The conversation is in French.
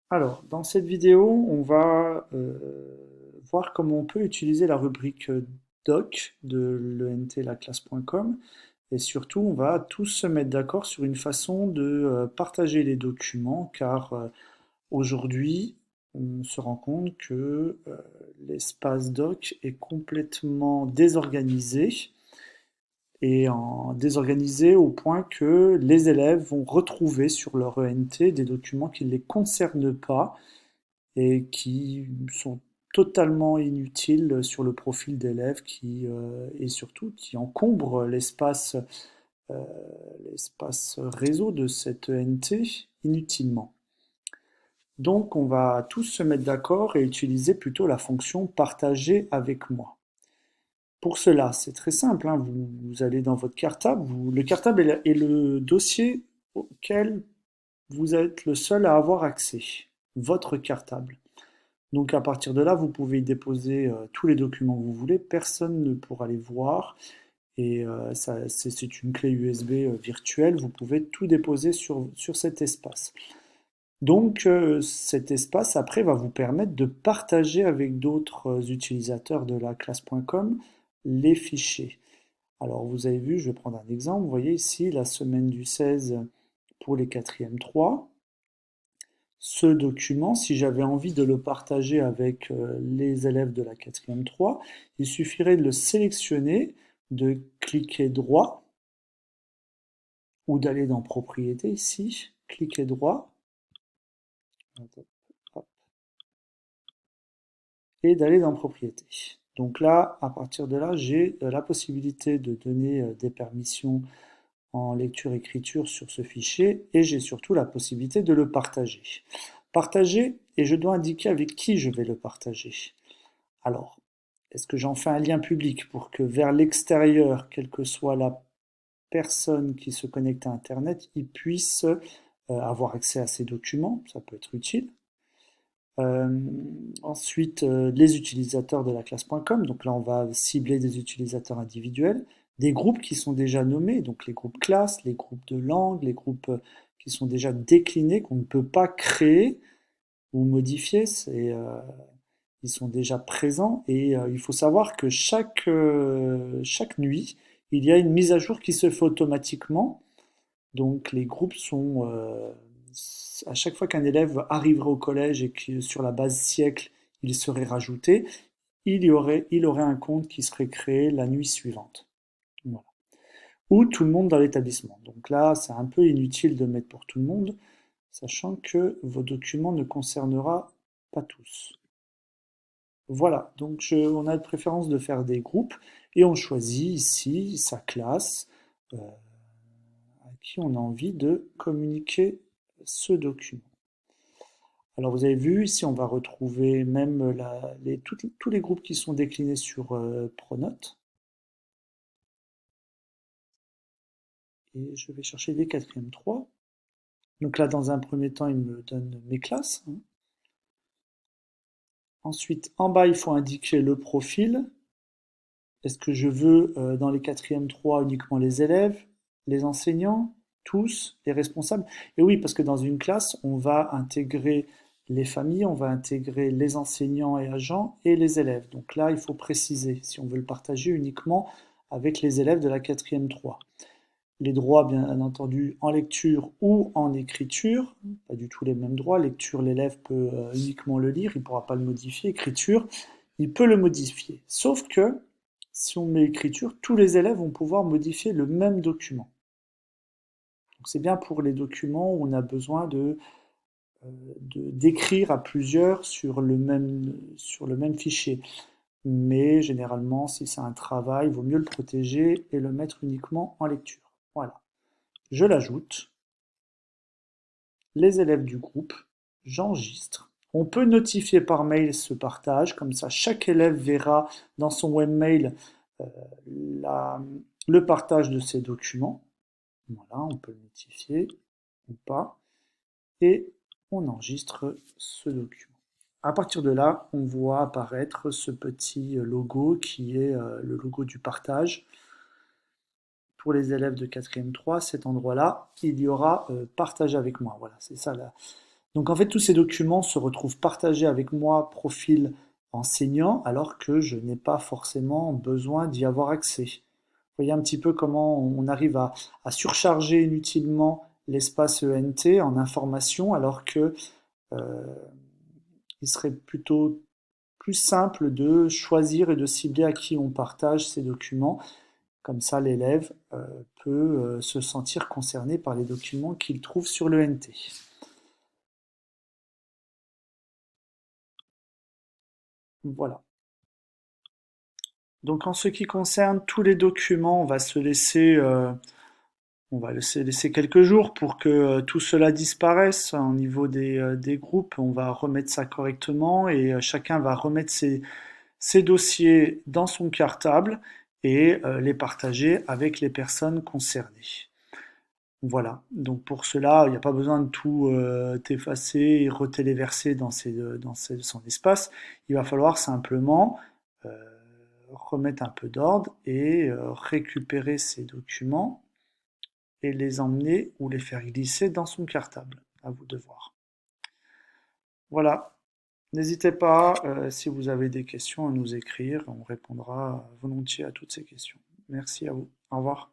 Alors, dans cette vidéo, on va voir comment on peut utiliser la rubrique doc de l'ent-laclasse.com et surtout, on va tous se mettre d'accord sur une façon de partager les documents car aujourd'hui, on se rend compte que l'espace doc est complètement désorganisé désorganisé au point que les élèves vont retrouver sur leur ENT des documents qui ne les concernent pas et qui sont totalement inutiles sur le profil d'élèves et surtout qui encombrent euh, l'espace réseau de cette ENT inutilement. Donc on va tous se mettre d'accord et utiliser plutôt la fonction partager avec moi. Pour cela, c'est très simple, hein, vous allez dans votre cartable, le cartable est le dossier auquel vous êtes le seul à avoir accès, votre cartable. Donc à partir de là, vous pouvez y déposer tous les documents que vous voulez, personne ne pourra les voir et c'est une clé USB virtuelle, vous pouvez tout déposer sur cet espace. Donc cet espace après va vous permettre de partager avec d'autres utilisateurs de la classe.com les fichiers. Alors vous avez vu, je vais prendre un exemple, vous voyez ici la semaine du 16 pour les 4e 3. Ce document, si j'avais envie de le partager avec les élèves de la 4e 3, il suffirait de le sélectionner, de cliquer droit ou d'aller dans Propriétés ici, cliquer droit et d'aller dans Propriétés. Donc là, à partir de là, j'ai la possibilité de donner des permissions en lecture-écriture sur ce fichier et j'ai surtout la possibilité de le partager. Partager, et je dois indiquer avec qui je vais le partager. Alors, est-ce que j'en fais un lien public pour que vers l'extérieur, quelle que soit la personne qui se connecte à Internet, il puisse avoir accès à ces documents, ça peut être utile. Euh, Ensuite, les utilisateurs de la classe.com, donc là on va cibler des utilisateurs individuels, des groupes qui sont déjà nommés, donc les groupes classes, les groupes de langue, les groupes qui sont déjà déclinés, qu'on ne peut pas créer ou modifier, ils sont déjà présents et il faut savoir que chaque nuit, il y a une mise à jour qui se fait automatiquement. Donc les groupes sont, à chaque fois qu'un élève arriverait au collège et que sur la base siècle, il serait rajouté, il aurait un compte qui serait créé la nuit suivante. Voilà. Ou tout le monde dans l'établissement. Donc là, c'est un peu inutile de mettre pour tout le monde, sachant que vos documents ne concernera pas tous. Voilà, donc on a de préférence de faire des groupes et on choisit ici sa classe à qui on a envie de communiquer ce document. Alors vous avez vu, ici on va retrouver même tous les groupes qui sont déclinés sur Pronote. Et je vais chercher les 4e 3. Donc là, dans un premier temps, il me donne mes classes, hein. Ensuite, en bas, il faut indiquer le profil. Est-ce que je veux dans les 4e 3 uniquement les élèves, les enseignants, tous, les responsables? Et oui, parce que dans une classe, on va intégrer les familles, on va intégrer les enseignants et agents et les élèves. Donc là, il faut préciser si on veut le partager uniquement avec les élèves de la 4e 3. Les droits, bien entendu, en lecture ou en écriture, pas du tout les mêmes droits. Lecture, l'élève peut uniquement le lire, il ne pourra pas le modifier. Écriture, il peut le modifier. Sauf que, si on met écriture, tous les élèves vont pouvoir modifier le même document. Donc c'est bien pour les documents où on a besoin d'écrire à plusieurs sur le même fichier. Mais généralement, si c'est un travail, il vaut mieux le protéger et le mettre uniquement en lecture. Voilà. Je l'ajoute. Les élèves du groupe, j'enregistre. On peut notifier par mail ce partage, comme ça chaque élève verra dans son webmail euh, la- le partage de ses documents. Voilà, on peut le notifier ou pas. Et on enregistre ce document. À partir de là, on voit apparaître ce petit logo qui est le logo du partage. Pour les élèves de 4e 3, cet endroit-là, il y aura partage avec moi. Voilà, c'est ça là. Donc en fait, tous ces documents se retrouvent partagés avec moi, profil enseignant, alors que je n'ai pas forcément besoin d'y avoir accès. Vous voyez un petit peu comment on arrive à surcharger inutilement l'espace ENT en information, alors que euh, il serait plutôt plus simple de choisir et de cibler à qui on partage ces documents. Comme ça, l'élève peut se sentir concerné par les documents qu'il trouve sur l'ENT. Voilà. Donc en ce qui concerne tous les documents, on va laisser quelques jours pour que tout cela disparaisse au niveau des groupes. On va remettre ça correctement et chacun va remettre ses dossiers dans son cartable et les partager avec les personnes concernées. Voilà. Donc pour cela, il n'y a pas besoin de tout effacer et retéléverser dans son espace. Il va falloir simplement euh, remettre un peu d'ordre et récupérer ces documents et les emmener ou les faire glisser dans son cartable. À vous de voir. Voilà. N'hésitez pas, si vous avez des questions, à nous écrire. On répondra volontiers à toutes ces questions. Merci à vous. Au revoir.